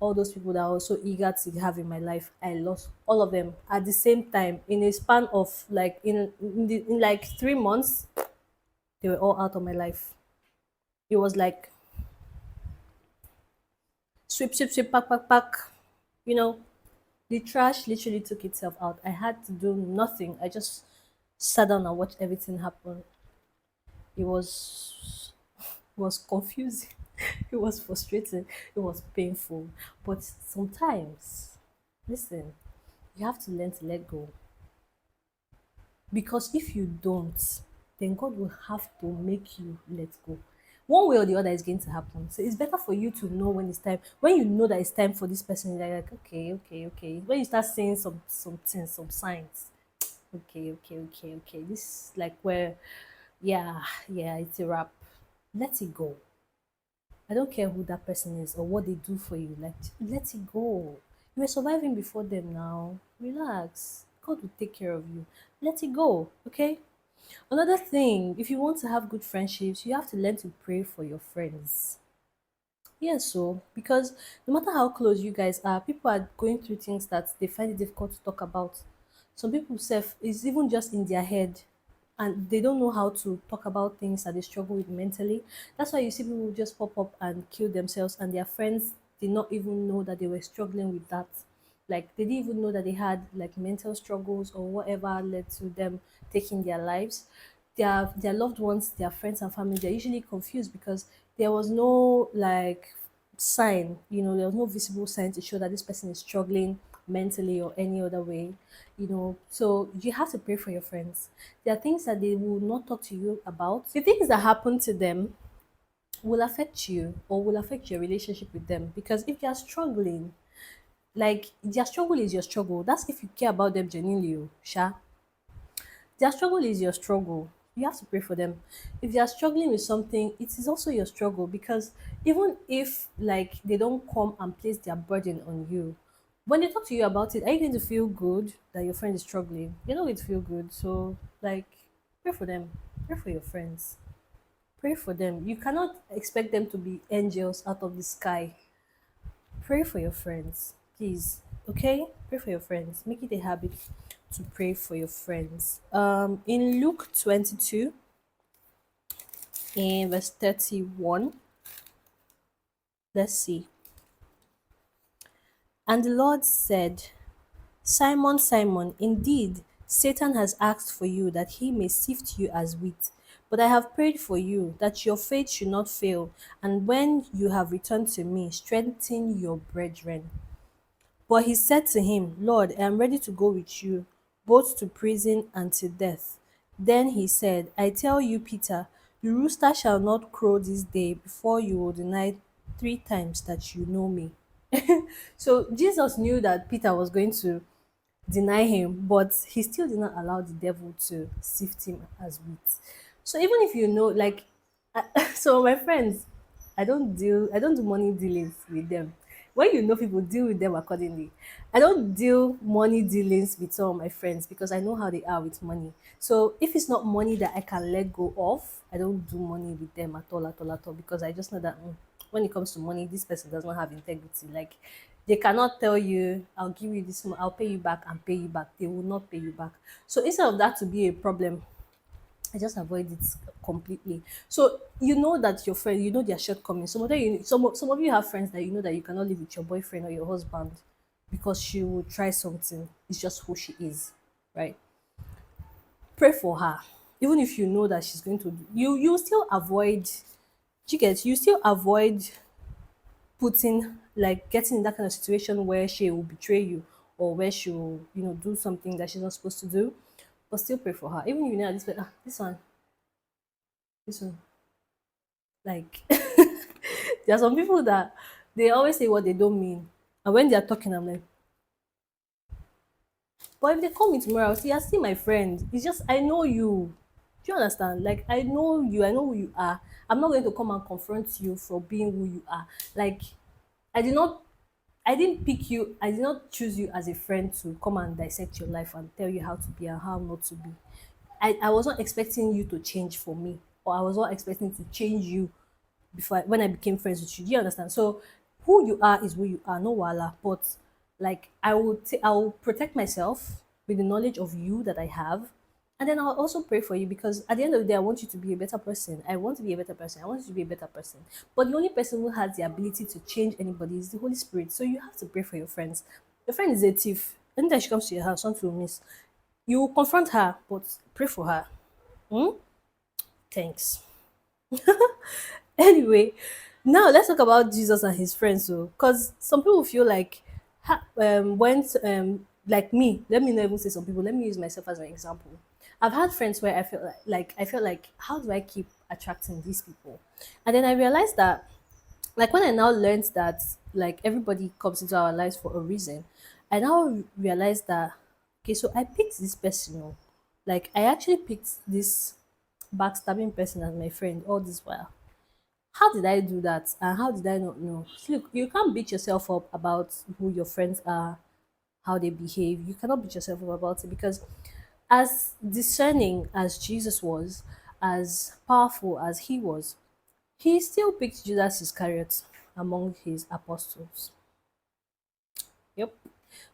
all those people that I was so eager to have in my life. I lost all of them at the same time in a span of like in like 3 months. They were all out of my life. It was like sweep, sweep, sweep, pack, pack, pack. You know, the trash literally took itself out. I had to do nothing. I just sat down and watched everything happen. It was confusing. It was frustrating. It was painful. But sometimes, listen, you have to learn to let go. Because if you don't, then God will have to make you let go. One way or the other is going to happen. So it's better for you to know when it's time. When you know that it's time for this person, you're like, okay, okay, okay. When you start seeing some things, some signs, okay, okay, okay, okay. This is like where, yeah, yeah, it's a wrap. Let it go. I don't care who that person is or what they do for you. Like, let it go. You were surviving before them now. Relax. God will take care of you. Let it go. Okay? Another thing, if you want to have good friendships, you have to learn to pray for your friends. Yes, so because no matter how close you guys are, people are going through things that they find it difficult to talk about. Some people self is even just in their head and they don't know how to talk about things that they struggle with mentally. That's why you see people just pop up and kill themselves and their friends did not even know that they were struggling with that. Like they didn't even know that they had like mental struggles or whatever led to them taking their lives. Their loved ones, their friends and family, they're usually confused because there was no like sign, there was no visible sign to show that this person is struggling mentally or any other way, So you have to pray for your friends. There are things that they will not talk to you about. The things that happen to them will affect you or will affect your relationship with them because if they are struggling, like their struggle is your struggle. That's if you care about them genuinely, Sha. Their struggle is your struggle. You have to pray for them. If they are struggling with something, it is also your struggle because even if like they don't come and place their burden on you, when they talk to you about it, are you going to feel good that your friend is struggling? You're not going to feel good. So like pray for them. Pray for your friends. Pray for them. You cannot expect them to be angels out of the sky. Pray for your friends, please. Okay? Pray for your friends. Make it a habit to pray for your friends. In Luke 22, in verse 31, let's see. And the Lord said, Simon, Simon, indeed, Satan has asked for you that he may sift you as wheat. But I have prayed for you that your faith should not fail, and when you have returned to me, strengthen your brethren. But he said to him, Lord, I am ready to go with you, both to prison and to death. Then he said, I tell you, Peter, the rooster shall not crow this day before you will deny 3 times that you know me. So Jesus knew that Peter was going to deny him, but he still did not allow the devil to sift him as wheat. So even if you know, like, so my friends, I don't do money dealings with them. When you know people, deal with them accordingly. I don't deal money dealings with some of my friends because I know how they are with money. So if it's not money that I can let go of, I don't do money with them at all, at all, at all, because I just know that when it comes to money, this person does not have integrity. Like they cannot tell you, I'll give you this, I'll pay you back and pay you back. They will not pay you back. So instead of that to be a problem, I just avoid it completely. So you know that your friend, you know their shortcomings. Some of you have friends that you know that you cannot live with your boyfriend or your husband because she will try something. It's just who she is, right? Pray for her, even if you know that she's going to. You still avoid. You get you still avoid putting like getting in that kind of situation where she will betray you or where she will do something that she's not supposed to do, but still pray for her. Even if you know this, this one, like there are some people that they always say what they don't mean, and when they are talking, I'm like, but if they call me tomorrow, I'll say, "You're still my friend." It's just I know you. Do you understand? Like I know you. I know who you are. I'm not going to come and confront you for being who you are. Like I did not I didn't pick you, I did not choose you as a friend to come and dissect your life and tell you how to be and how not to be. I was not expecting you to change for me, or I was not expecting to change you when I became friends with you. Do you understand? So who you are is who you are, no wala. But like I will protect myself with the knowledge of you that I have. And then I'll also pray for you because at the end of the day, I want you to be a better person. I want to be a better person. I want you to be a better person. But the only person who has the ability to change anybody is the Holy Spirit. So you have to pray for your friends. Your friend is a thief. Anytime she comes to your house, something will miss. You will confront her, but pray for her. Hmm? Thanks. Anyway, now let's talk about Jesus and his friends. So, because some people feel like, when like me, let me not even say some people. Let me use myself as an example. I've had friends where I felt like how do I keep attracting these people. And then I realized that, like, when I now learned that, like, everybody comes into our lives for a reason, I now realized that, okay, so I picked this person. Oh. Like, I actually picked this backstabbing person as my friend all this while. How did I do that? And how did I not know? Look, you can't beat yourself up about who your friends are, how they behave. You cannot beat yourself up about it, because as discerning as Jesus was, as powerful as he was, he still picked Judas Iscariot among his apostles. Yep.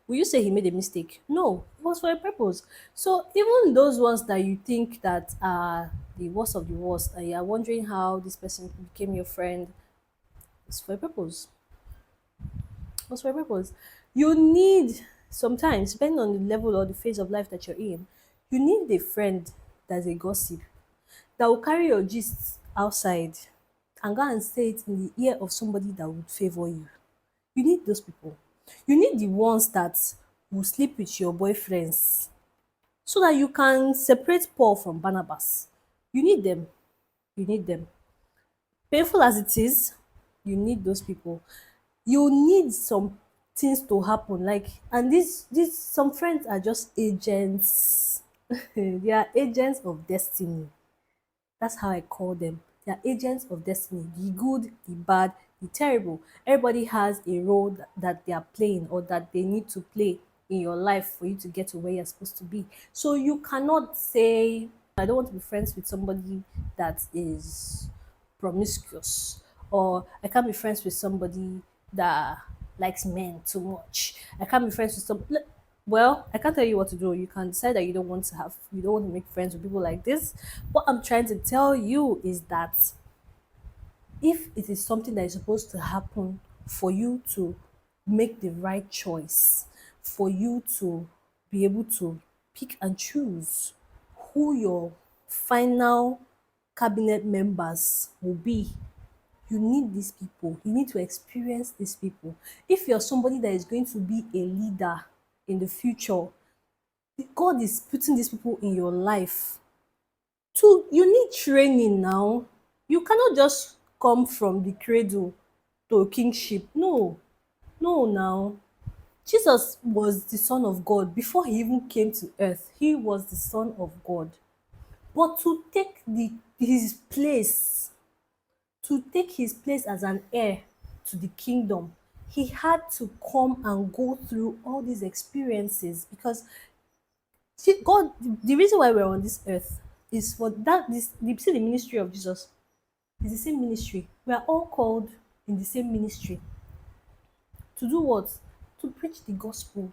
Will you say he made a mistake? No, it was for a purpose. So even those ones that you think that are the worst of the worst, and you're wondering how this person became your friend, it's for a purpose. It's for a purpose. You need, sometimes, depending on the level or the phase of life that you're in, you need a friend that's a gossip, that will carry your gist outside and go and say it in the ear of somebody that would favor you. You need those people. You need the ones that will sleep with your boyfriends so that you can separate Paul from Barnabas. You need them. You need them. Painful as it is, you need those people. You need some things to happen. Like, and these some friends are just agents. They are agents of destiny. That's how I call them. They are agents of destiny. The good, the bad, the terrible. Everybody has a role that they are playing or that they need to play in your life for you to get to where you're supposed to be. So you cannot say, I don't want to be friends with somebody that is promiscuous, or I can't be friends with somebody that likes men too much. I can't be friends with some. Well, I can't tell you what to do. You can decide that you don't want to make friends with people like this. What I'm trying to tell you is that if it is something that is supposed to happen for you to make the right choice, for you to be able to pick and choose who your final cabinet members will be, you need these people. You need to experience these people. If you're somebody that is going to be a leader in the future, God is putting these people in your life. To you need training now. You cannot just come from the cradle to kingship. No, no, now. Jesus was the Son of God before he even came to earth. He was the Son of God. But to take his place as an heir to the kingdom, he had to come and go through all these experiences, because see, God, the reason why we're on this earth is for that. See, the ministry of Jesus is the same ministry. We are all called in the same ministry to do what? To preach the gospel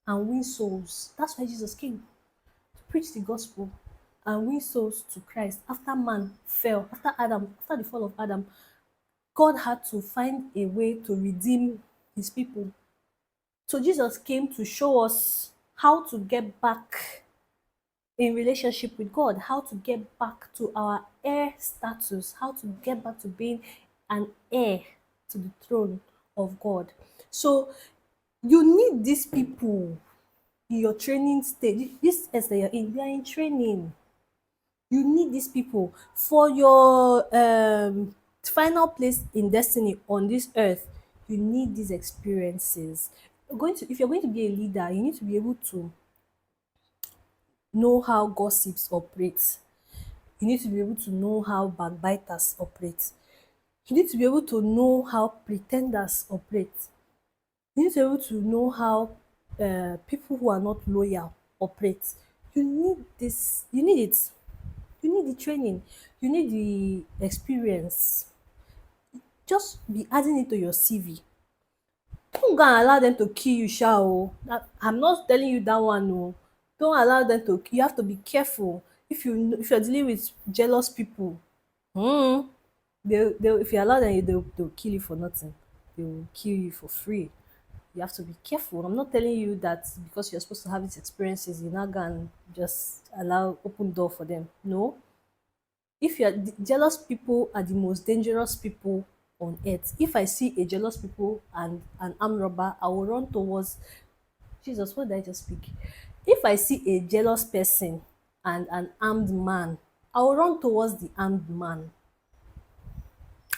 and win souls. That's why Jesus came, to preach the gospel and win souls to Christ. After man fell, after the fall of Adam, God had to find a way to redeem his people. So Jesus came to show us how to get back in relationship with God, how to get back to our heir status, how to get back to being an heir to the throne of God. So you need these people in your training stage. This is that you're in, they are in training. You need these people for your final place in destiny on this earth. You need these experiences. If you're going to be a leader, you need to be able to know how gossips operate. You need to be able to know how backbiters operate. You need to be able to know how pretenders operate. You need to be able to know how people who are not loyal operate. You need this. You need it. You need the training. You need the experience. Just be adding it to your CV. Don't go and allow them to kill you, sha oh. I'm not telling you that one oh. Don't allow them to. You have to be careful. If you're dealing with jealous people, hmm, they if you allow them, they'll kill you for nothing. They will kill you for free. You have to be careful. I'm not telling you that because you're supposed to have these experiences, you're not gonna just allow open door for them. No, if you're jealous, people are the most dangerous people on earth. If I see a jealous people and an armed robber, I will run towards Jesus. What did I just speak? If I see a jealous person and an armed man, I will run towards the armed man.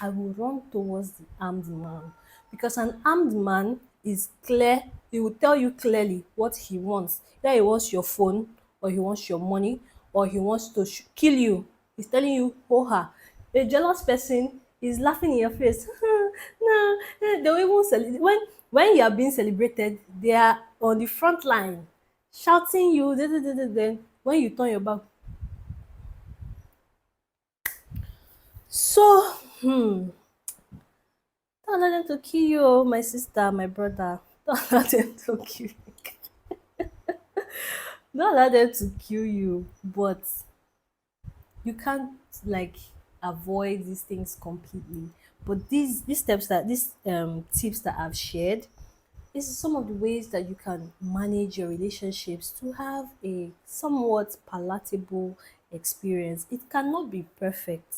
I will run towards the armed man, because an armed man is clear. He will tell you clearly what he wants. Either he wants your phone, or he wants your money, or he wants to kill you. He's telling you, "Oh, her." A jealous person is laughing in your face. No, they will even when you are being celebrated, they are on the front line, shouting you. Then when you turn your back, so don't allow them to kill you, oh, my sister, my brother. Don't allow them to kill you. Don't allow them to kill you. But you can't like avoid these things completely. But these steps that these tips that I've shared is some of the ways that you can manage your relationships to have a somewhat palatable experience. It cannot be perfect.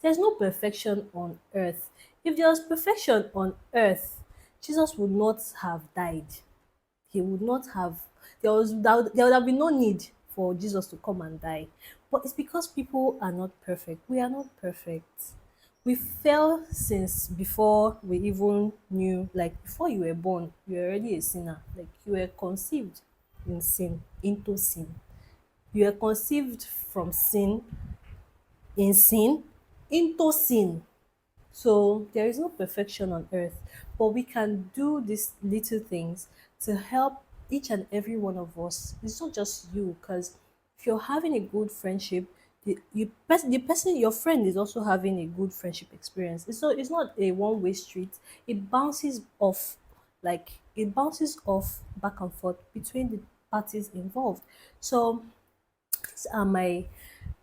There's no perfection on earth. If there was perfection on earth, Jesus would not have died. He would not have, there would have been no need for Jesus to come and die. But it's because people are not perfect. We are not perfect. We fell since before we even knew, like before you were born, you were already a sinner. Like you were conceived in sin, into sin. You were conceived from sin, in sin, into sin. So there is no perfection on earth, but we can do these little things to help each and every one of us. It's not just you, because if you're having a good friendship, the person, your friend, is also having a good friendship experience. It's not a one-way street. It bounces off back and forth between the parties involved. So these are my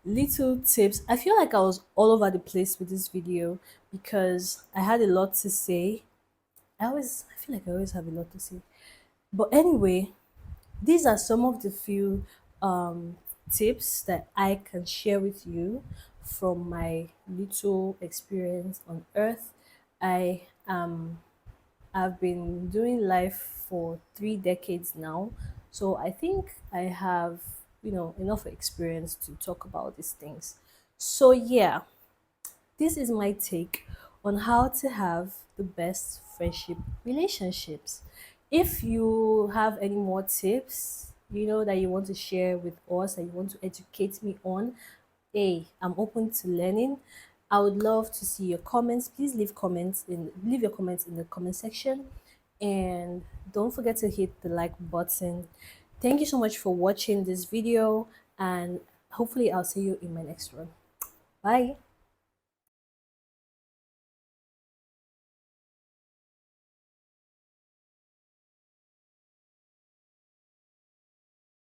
little tips. I feel like I was all over the place with this video because I had a lot to say. I feel like I always have a lot to say. But anyway, these are some of the few tips that I can share with you from my little experience on earth. I am I've been doing life for 3 decades now. So I think I have, enough experience to talk about these things. So yeah, this is my take on how to have the best friendship relationships. If you have any more tips, that you want to share with us, that you want to educate me on, hey, I'm open to learning. I would love to see your comments. Please leave your comments in the comment section, and don't forget to hit the like button. Thank you so much for watching this video, and hopefully I'll see you in my next one. Bye.